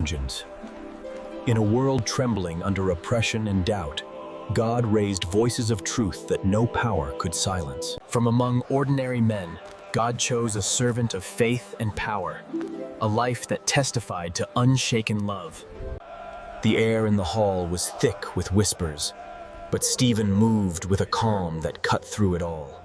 vengeance. In a world trembling under oppression and doubt, God raised voices of truth that no power could silence. From among ordinary men, God chose a servant of faith and power, a life that testified to unshaken love. The air in the hall was thick with whispers, but Stephen moved with a calm that cut through it all.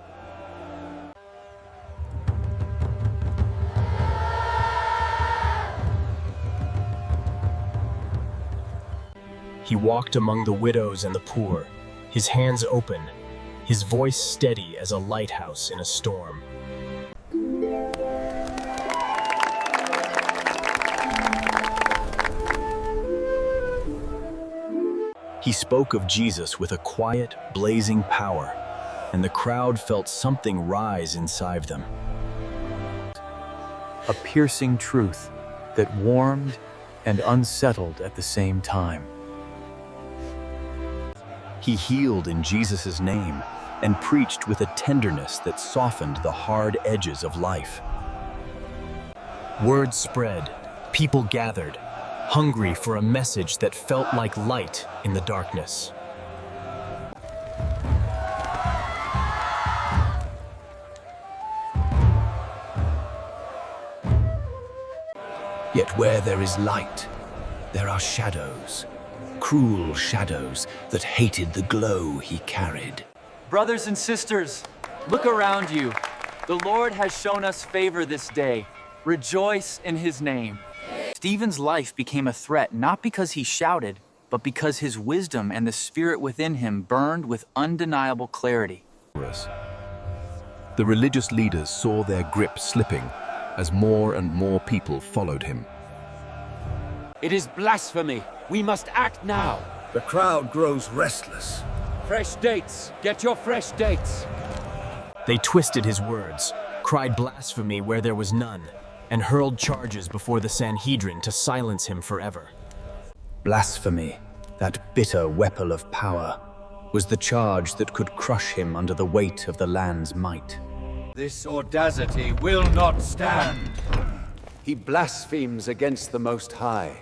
He walked among the widows and the poor, his hands open, his voice steady as a lighthouse in a storm. He spoke of Jesus with a quiet, blazing power, and the crowd felt something rise inside them. A piercing truth that warmed and unsettled at the same time. He healed in Jesus' name and preached with a tenderness that softened the hard edges of life. Word spread, people gathered, hungry for a message that felt like light in the darkness. Yet where there is light, there are shadows. Cruel shadows that hated the glow he carried. Brothers and sisters, look around you. The Lord has shown us favor this day. Rejoice in his name. Stephen's life became a threat not because he shouted, but because his wisdom and the spirit within him burned with undeniable clarity. The religious leaders saw their grip slipping as more and more people followed him. It is blasphemy. We must act now. The crowd grows restless. Fresh dates. Get your fresh dates. They twisted his words, cried blasphemy where there was none, and hurled charges before the Sanhedrin to silence him forever. Blasphemy, that bitter weapon of power, was the charge that could crush him under the weight of the land's might. This audacity will not stand. He blasphemes against the Most High.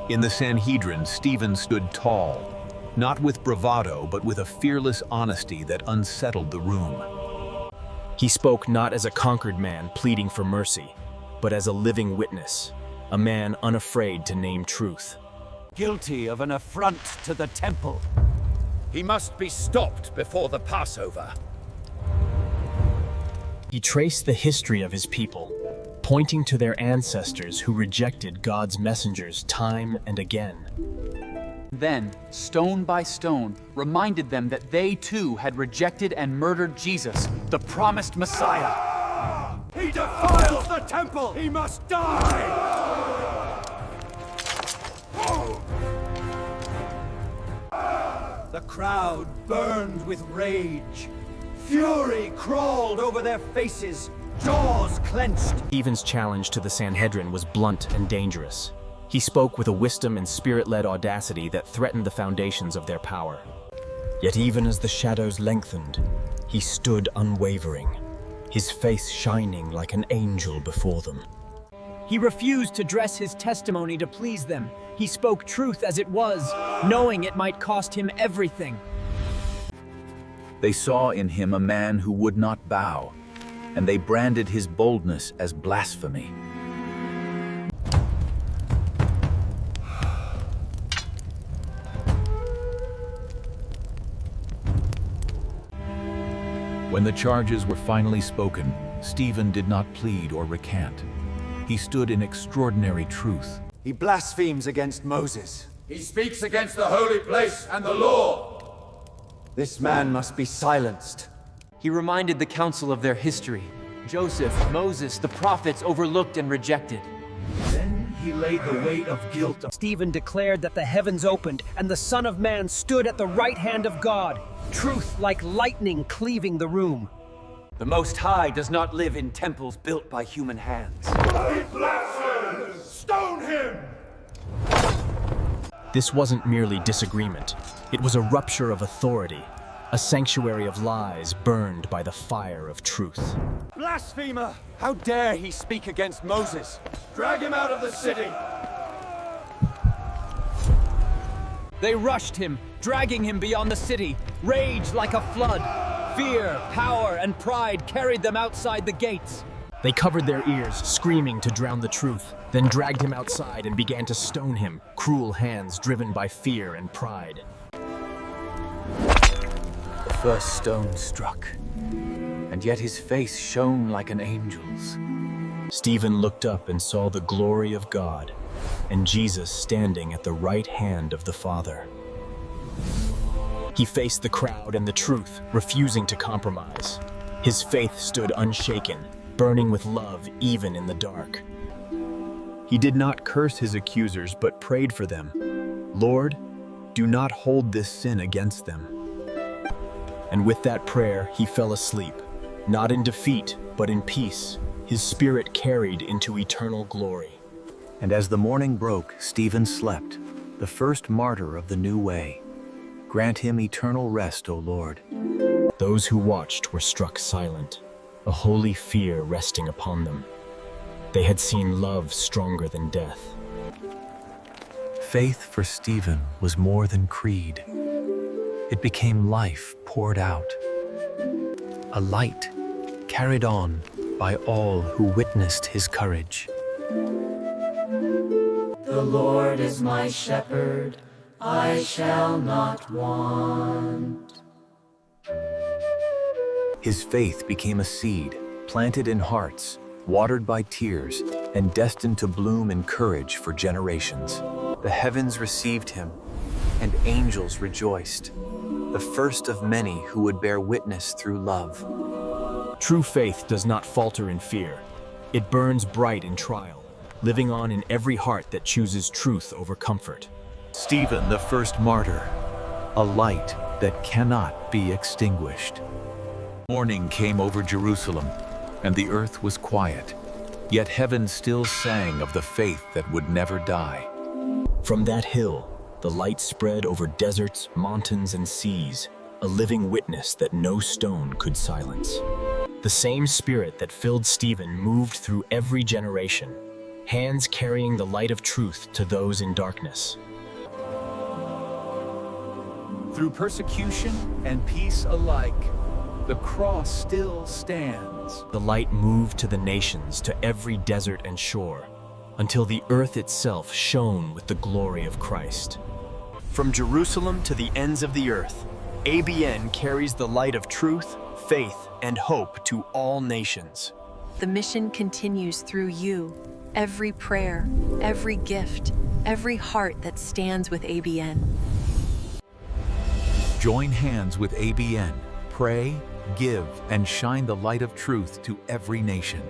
In the Sanhedrin, Stephen stood tall, not with bravado, but with a fearless honesty that unsettled the room. He spoke not as a conquered man pleading for mercy, but as a living witness, a man unafraid to name truth. Guilty of an affront to the temple. He must be stopped before the Passover. He traced the history of his people, pointing to their ancestors who rejected God's messengers time and again. Then, stone by stone, reminded them that they too had rejected and murdered Jesus, the promised Messiah. He defiles the temple! He must die! The crowd burned with rage. Fury crawled over their faces, jaws clenched. Stephen's challenge to the Sanhedrin was blunt and dangerous. He spoke with a wisdom and spirit-led audacity that threatened the foundations of their power. Yet even as the shadows lengthened, he stood unwavering, his face shining like an angel before them. He refused to dress his testimony to please them. He spoke truth as it was, knowing it might cost him everything. They saw in him a man who would not bow, and they branded his boldness as blasphemy. When the charges were finally spoken, Stephen did not plead or recant. He stood in extraordinary truth. He blasphemes against Moses. He speaks against the holy place and the law. This man must be silenced. He reminded the council of their history. Joseph, Moses, the prophets overlooked and rejected. Then he laid the weight of guilt on Stephen declared that the heavens opened and the Son of Man stood at the right hand of God, truth like lightning cleaving the room. The Most High does not live in temples built by human hands. He blasphemes! Stone him! This wasn't merely disagreement. It was a rupture of authority, a sanctuary of lies burned by the fire of truth. Blasphemer! How dare he speak against Moses? Drag him out of the city! They rushed him, dragging him beyond the city. Rage like a flood. Fear, power, and pride carried them outside the gates. They covered their ears, screaming to drown the truth, then dragged him outside and began to stone him, cruel hands driven by fear and pride. The first stone struck, and yet his face shone like an angel's. Stephen looked up and saw the glory of God, and Jesus standing at the right hand of the Father. He faced the crowd and the truth, refusing to compromise. His faith stood unshaken, burning with love even in the dark. He did not curse his accusers, but prayed for them. Lord, do not hold this sin against them. And with that prayer, he fell asleep, not in defeat, but in peace, his spirit carried into eternal glory. And as the morning broke, Stephen slept, the first martyr of the new way. Grant him eternal rest, O Lord. Those who watched were struck silent, a holy fear resting upon them. They had seen love stronger than death. Faith for Stephen was more than creed. It became life poured out. A light carried on by all who witnessed his courage. The Lord is my shepherd, I shall not want. His faith became a seed, planted in hearts, watered by tears, and destined to bloom in courage for generations. The heavens received him, and angels rejoiced, the first of many who would bear witness through love. True faith does not falter in fear. It burns bright in trial, living on in every heart that chooses truth over comfort. Stephen, the first martyr, a light that cannot be extinguished. Morning came over Jerusalem, and the earth was quiet. Yet heaven still sang of the faith that would never die. From that hill, the light spread over deserts, mountains, and seas, a living witness that no stone could silence. The same spirit that filled Stephen moved through every generation, hands carrying the light of truth to those in darkness. Through persecution and peace alike, the cross still stands. The light moved to the nations, to every desert and shore, until the earth itself shone with the glory of Christ. From Jerusalem to the ends of the earth, ABN carries the light of truth, faith, and hope to all nations. The mission continues through you. Every prayer, every gift, every heart that stands with ABN. Join hands with ABN. Pray, give, and shine the light of truth to every nation.